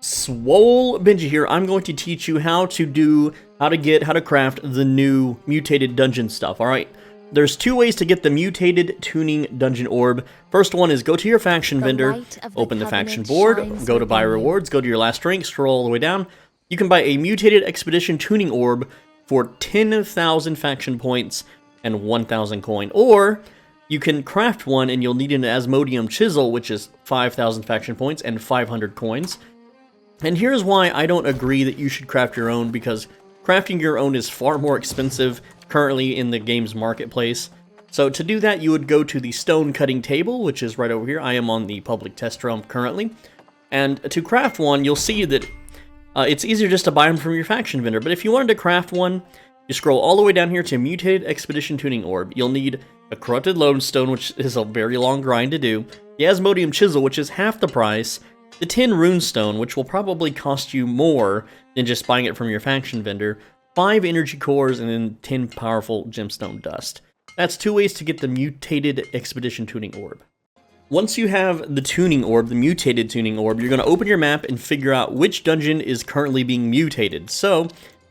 SwoleBenji here. I'm going to teach you how to craft the new mutated dungeon stuff. Alright, there's two ways to get the mutated tuning dungeon orb. First one is go to your faction vendor, open the faction board, go to buy rewards, go to your last drink, scroll all the way down. You can buy a mutated expedition tuning orb for 10,000 faction points and 1,000 coin. Or you can craft one and you'll need an Asmodium chisel, which is 5,000 faction points and 500 coins. And here's why I don't agree that you should craft your own, because crafting your own is far more expensive currently in the game's marketplace. So to do that, you would go to the stone cutting table, which is right over here. I am on the public test realm currently. And to craft one, you'll see that it's easier just to buy them from your faction vendor. But if you wanted to craft one, you scroll all the way down here to Mutated Expedition Tuning Orb. You'll need a Corrupted Lodestone, which is a very long grind to do, the Asmodium Chisel, which is half the price, the 10 Runestone, which will probably cost you more than just buying it from your faction vendor, 5 energy cores, and then 10 powerful gemstone dust. That's two ways to get the Mutated Expedition Tuning Orb. Once you have the tuning orb, the mutated tuning orb, you're going to open your map and figure out which dungeon is currently being mutated. So,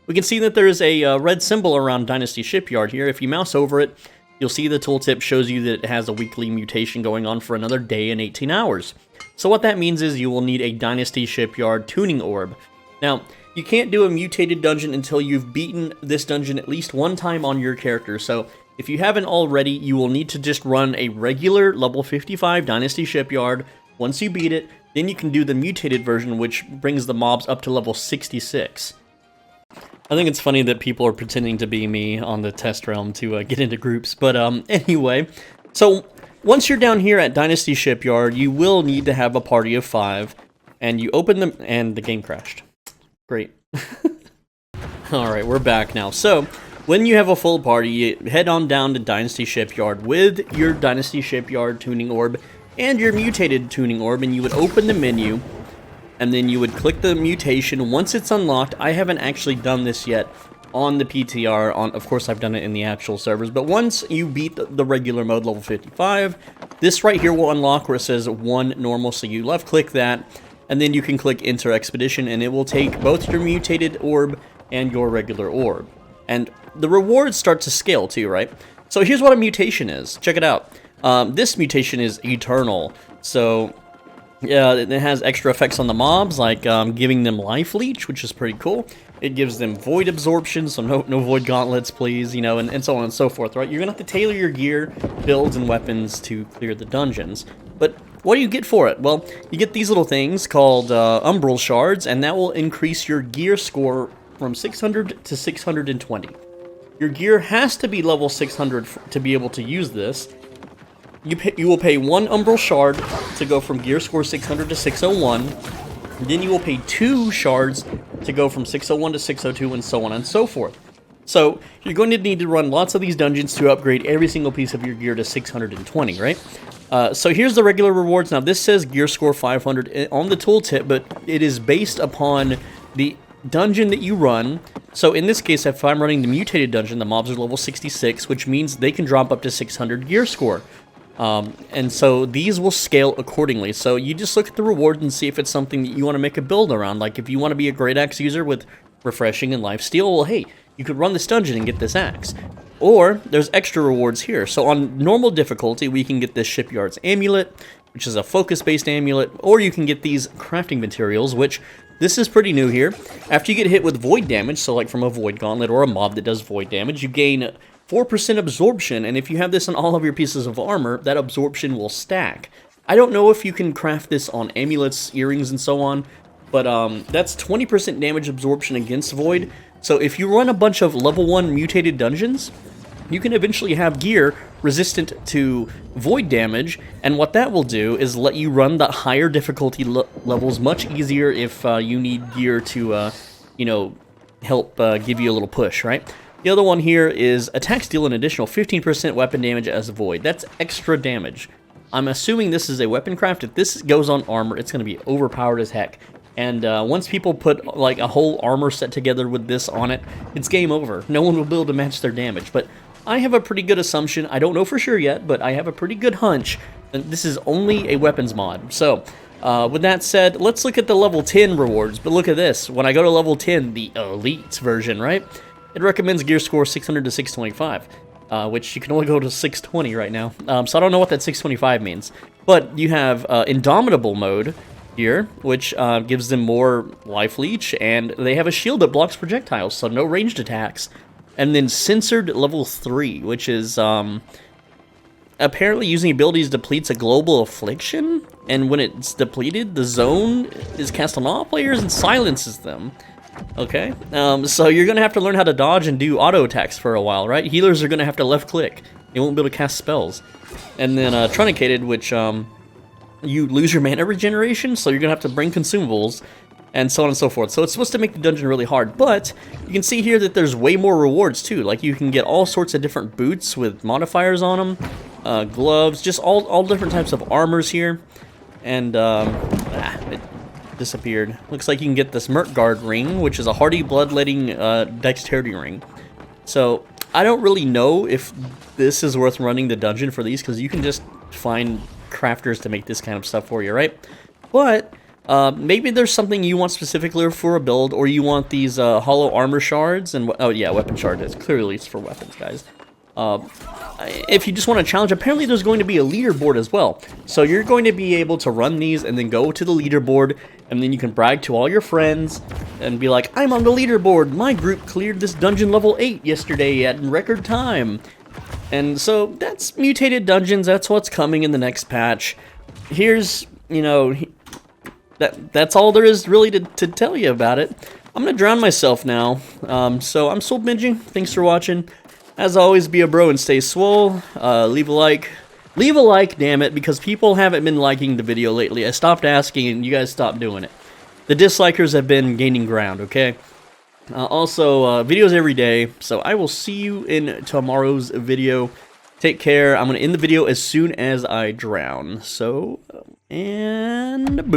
we can see that there's a red symbol around Dynasty Shipyard here. If you mouse over it, you'll see the tooltip shows you that it has a weekly mutation going on for another day and 18 hours. So what that means is you will need a Dynasty Shipyard tuning orb. Now, you can't do a mutated dungeon until you've beaten this dungeon at least one time on your character. So if you haven't already, you will need to just run a regular level 55 Dynasty Shipyard. Once you beat it, then you can do the mutated version, which brings the mobs up to level 66. I think it's funny that people are pretending to be me on the test realm to get into groups, but anyway. So, once you're down here at Dynasty Shipyard, you will need to have a party of 5, and you open them, and the game crashed. Great. Alright, we're back now. So, when you have a full party, you head on down to Dynasty Shipyard with your Dynasty Shipyard tuning orb and your mutated tuning orb, and you would open the menu, and then you would click the mutation. Once it's unlocked, I haven't actually done this yet on the PTR. Of course, I've done it in the actual servers, but once you beat the regular mode, level 55, this right here will unlock where it says 1 normal, so you left-click that, and then you can click Enter Expedition, and it will take both your mutated orb and your regular orb. And the rewards start to scale too, right? So here's what a mutation is. Check it out. This mutation is eternal, so yeah, it has extra effects on the mobs, like giving them life leech, which is pretty cool. It gives them void absorption, so no void gauntlets, please, you know, and so on and so forth, right? You're gonna have to tailor your gear, builds, and weapons to clear the dungeons. But what do you get for it? Well, you get these little things called Umbral Shards, and that will increase your gear score from 600 to 620. Your gear has to be level 600 to be able to use this. You will pay 1 Umbral Shard to go from gear score 600 to 601. Then you will pay 2 shards to go from 601 to 602, and so on and so forth. So you're going to need to run lots of these dungeons to upgrade every single piece of your gear to 620, right? So here's the regular rewards. Now this says gear score 500 on the tooltip, but it is based upon the dungeon that you run. So in this case, if I'm running the mutated dungeon, the mobs are level 66, which means they can drop up to 600 gear score. And so these will scale accordingly. So you just look at the reward and see if it's something that you want to make a build around. Like if you want to be a great axe user with refreshing and lifesteal, well, hey, you could run this dungeon and get this axe. Or there's extra rewards here. So on normal difficulty, we can get this Shipyard's Amulet, which is a focus-based amulet, or you can get these crafting materials, which this is pretty new here. After you get hit with void damage, so like from a void gauntlet or a mob that does void damage, you gain 4% absorption, and if you have this on all of your pieces of armor, that absorption will stack. I don't know if you can craft this on amulets, earrings, and so on, but that's 20% damage absorption against void. So if you run a bunch of level 1 mutated dungeons, you can eventually have gear resistant to void damage, and what that will do is let you run the higher difficulty levels much easier if you need gear to, you know, help give you a little push, right? The other one here is attacks deal an additional 15% weapon damage as void. That's extra damage. I'm assuming this is a weapon craft. If this goes on armor, it's going to be overpowered as heck. And once people put like a whole armor set together with this on it, it's game over. No one will be able to match their damage. But I have a pretty good assumption. I don't know for sure yet, but I have a pretty good hunch that this is only a weapons mod. So With that said, let's look at the level 10 rewards. But look at this. When I go to level 10, the elite version, right? It recommends gear score 600 to 625, which you can only go to 620 right now. So I don't know what that 625 means. But you have Indomitable mode here, which gives them more life leech, and they have a shield that blocks projectiles, so no ranged attacks. And then Censored level 3, which is apparently using abilities depletes a global affliction, and when it's depleted, the zone is cast on all players and silences them. Okay, so you're gonna have to learn how to dodge and do auto attacks for a while, right? Healers are gonna have to left click. You won't be able to cast spells. And then Truncated, which you lose your mana regeneration, so you're gonna have to bring consumables, and so on and so forth. So it's supposed to make the dungeon really hard, but you can see here that there's way more rewards too. Like you can get all sorts of different boots with modifiers on them, gloves, just all different types of armors here. And it disappeared. Looks like you can get this Mertgard ring, which is a hardy bloodletting dexterity ring. So I don't really know if this is worth running the dungeon for these, because you can just find crafters to make this kind of stuff for you, right? But maybe there's something you want specifically for a build, or you want these hollow armor shards, and oh yeah, weapon shard is clearly it's for weapons, guys. If you just want to challenge, apparently there's going to be a leaderboard as well. So you're going to be able to run these and then go to the leaderboard, and then you can brag to all your friends and be like, I'm on the leaderboard, my group cleared this dungeon level 8 yesterday at record time. And so that's Mutated Dungeons, that's what's coming in the next patch. Here's, you know, that's all there is really to tell you about it. I'm gonna drown myself now. So I'm SwoleBenji, thanks for watching. As always, be a bro and stay swole. Leave a like. Leave a like, damn it, because people haven't been liking the video lately. I stopped asking and you guys stopped doing it. The dislikers have been gaining ground, okay? Also, videos every day, so I will see you in tomorrow's video. Take care. I'm going to end the video as soon as I drown. So, and boom.